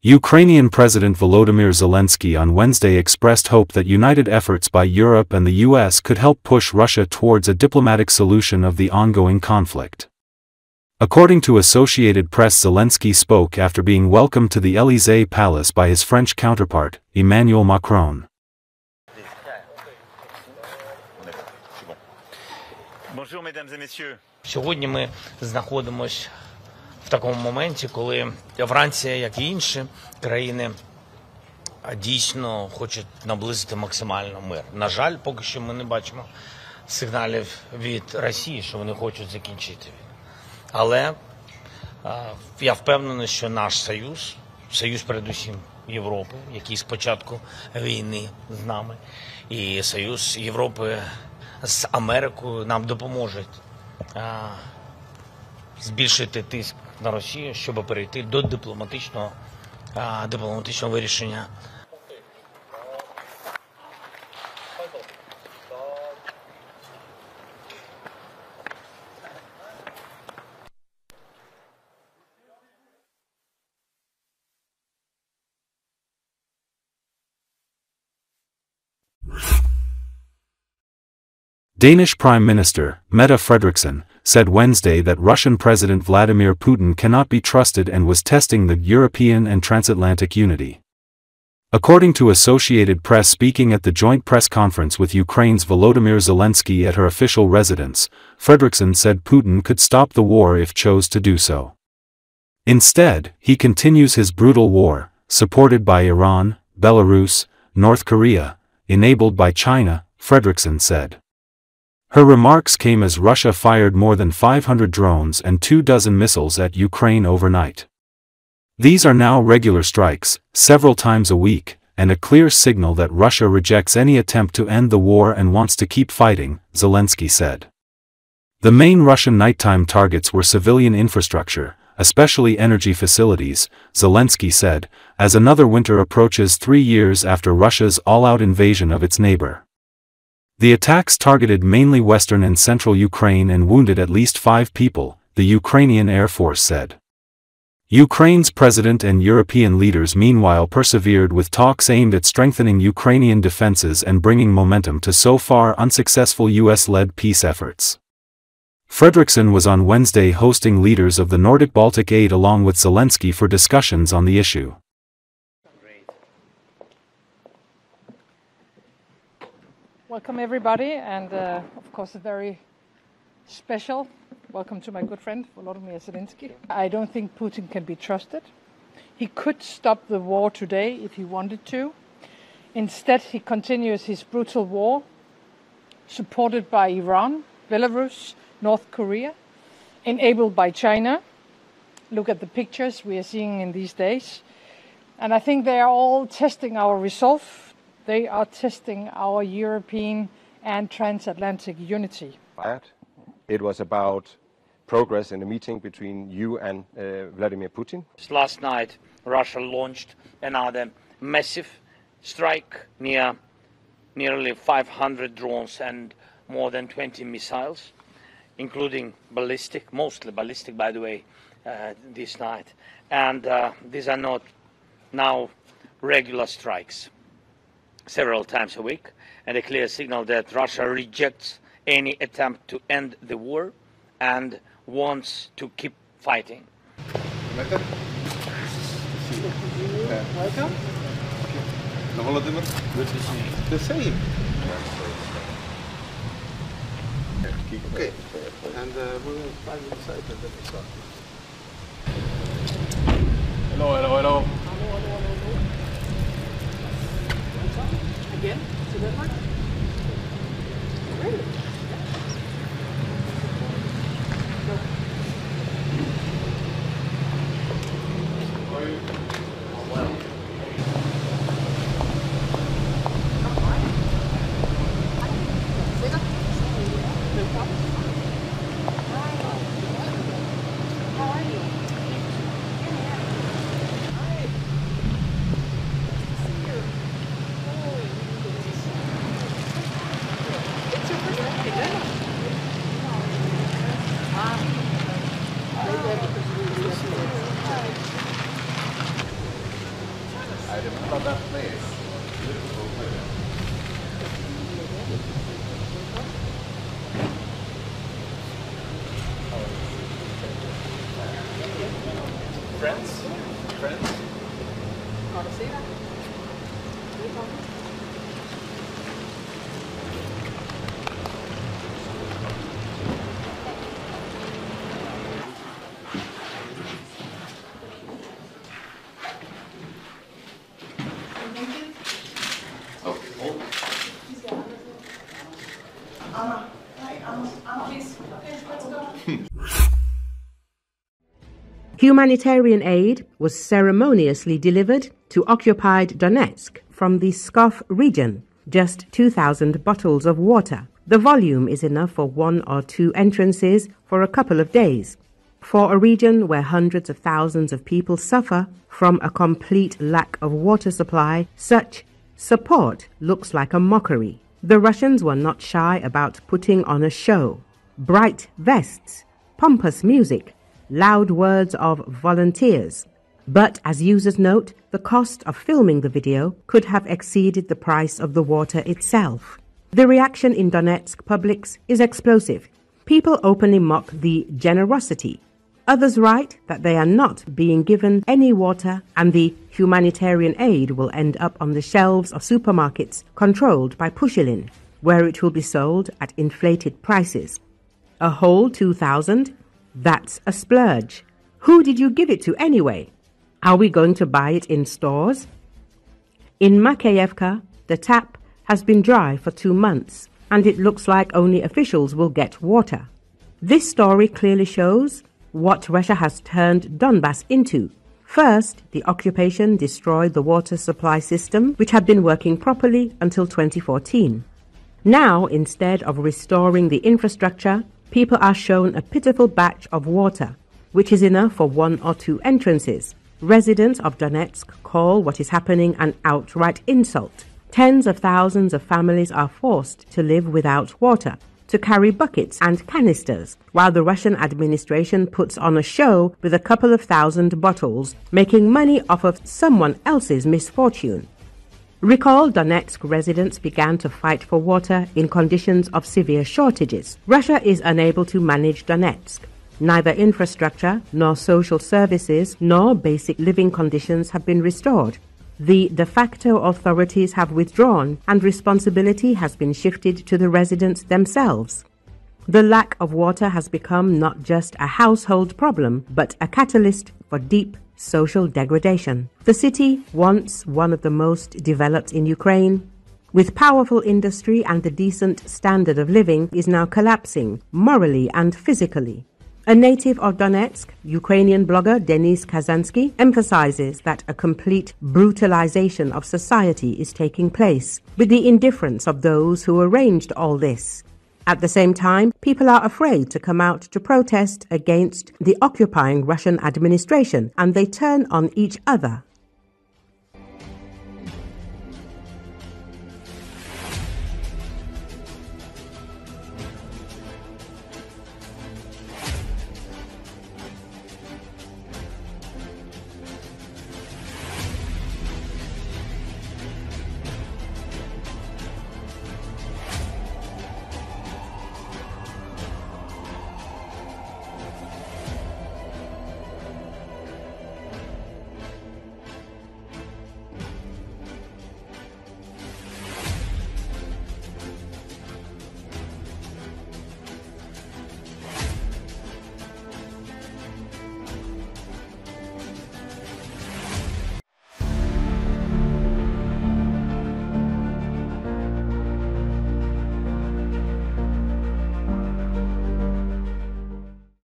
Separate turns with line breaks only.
Ukrainian President Volodymyr Zelenskyy on Wednesday expressed hope that united efforts by Europe and the US could help push Russia towards a diplomatic solution of the ongoing conflict. According to Associated Press, Zelenskyy spoke after being welcomed to the Elysee Palace by his French counterpart, Emmanuel Macron.
Сьогодні ми знаходимося в такому моменті, коли Франція, як і інші країни, дійсно хочуть наблизити максимально мир. На жаль, поки що ми не бачимо сигналів від Росії, що вони хочуть закінчити війну. Але я впевнений, що наш союз, союз передусім Європи, який з початку війни з нами, і союз Європи з Америкою нам допоможуть збільшити тиск на Росію, щоб перейти до дипломатичного вирішення.
Danish Prime Minister, Mette Frederiksen, said Wednesday that Russian President Vladimir Putin cannot be trusted and was testing the European and transatlantic unity. According to Associated Press, speaking at the joint press conference with Ukraine's Volodymyr Zelenskyy at her official residence, Frederiksen said Putin could stop the war if chose to do so. Instead, he continues his brutal war, supported by Iran, Belarus, North Korea, enabled by China, Frederiksen said. Her remarks came as Russia fired more than 500 drones and 24 missiles at Ukraine overnight. These are now regular strikes, several times a week, and a clear signal that Russia rejects any attempt to end the war and wants to keep fighting, Zelensky said. The main Russian nighttime targets were civilian infrastructure, especially energy facilities, Zelensky said, as another winter approaches 3 years after Russia's all-out invasion of its neighbor. The attacks targeted mainly western and central Ukraine and wounded at least 5 people, the Ukrainian Air Force said. Ukraine's president and European leaders meanwhile persevered with talks aimed at strengthening Ukrainian defenses and bringing momentum to so far unsuccessful US-led peace efforts. Frederiksen was on Wednesday hosting leaders of the Nordic-Baltic 8 along with Zelensky for discussions on the issue.
Welcome everybody, and of course a very special welcome to my good friend Volodymyr Zelenskyy. I don't think Putin can be trusted. He could stop the war today if he wanted to. Instead, he continues his brutal war, supported by Iran, Belarus, North Korea, enabled by China. Look at the pictures we are seeing in these days. And I think they are all testing our resolve. They are testing our European and transatlantic unity.
It was about progress in the meeting between you and Vladimir Putin.
Last night, Russia launched another massive strike nearly 500 drones and more than 20 missiles, including ballistic, mostly ballistic by the way, this night. And these are not now regular strikes. Several times a week, and a clear signal that Russia rejects any attempt to end the war and wants to keep fighting.
Welcome. Volodymyr, good to see you. The same. Okay, and we will find inside and then we start. Hello.
Again, to Denmark? Really? It's your first time.
about that place. Beautiful place. Friends? Friends?
Want to see that?
Humanitarian aid was ceremoniously delivered to occupied Donetsk from the Pskov region. Just 2,000 bottles of water. The volume is enough for 1 or 2 entrances for a couple of days. For a region where hundreds of thousands of people suffer from a complete lack of water supply, such support looks like a mockery. The Russians were not shy about putting on a show. Bright vests, pompous music, loud words of volunteers. But as users note, the cost of filming the video could have exceeded the price of the water itself. The reaction in Donetsk publics is explosive. People openly mock the generosity. Others write that they are not being given any water and the humanitarian aid will end up on the shelves of supermarkets controlled by Pushilin, where it will be sold at inflated prices. A whole 2,000? That's a splurge. Who did you give it to anyway? Are we going to buy it in stores? In Makeyevka, the tap has been dry for 2 months, and it looks like only officials will get water. This story clearly shows what Russia has turned Donbass into. First, the occupation destroyed the water supply system, which had been working properly until 2014. Now, instead of restoring the infrastructure, people are shown a pitiful batch of water, which is enough for 1 or 2 entrances. Residents of Donetsk call what is happening an outright insult. Tens of thousands of families are forced to live without water, to carry buckets and canisters, while the Russian administration puts on a show with a couple of thousand bottles, making money off of someone else's misfortune. Recall Donetsk residents began to fight for water in conditions of severe shortages. Russia is unable to manage Donetsk. Neither infrastructure, nor social services, nor basic living conditions have been restored. The de facto authorities have withdrawn, and responsibility has been shifted to the residents themselves. The lack of water has become not just a household problem, but a catalyst for deep social degradation. The city, once one of the most developed in Ukraine, with powerful industry and a decent standard of living, is now collapsing morally and physically. A native of Donetsk, Ukrainian blogger Denis Kazansky emphasizes that a complete brutalization of society is taking place, with the indifference of those who arranged all this. At the same time, people are afraid to come out to protest against the occupying Russian administration, and they turn on each other.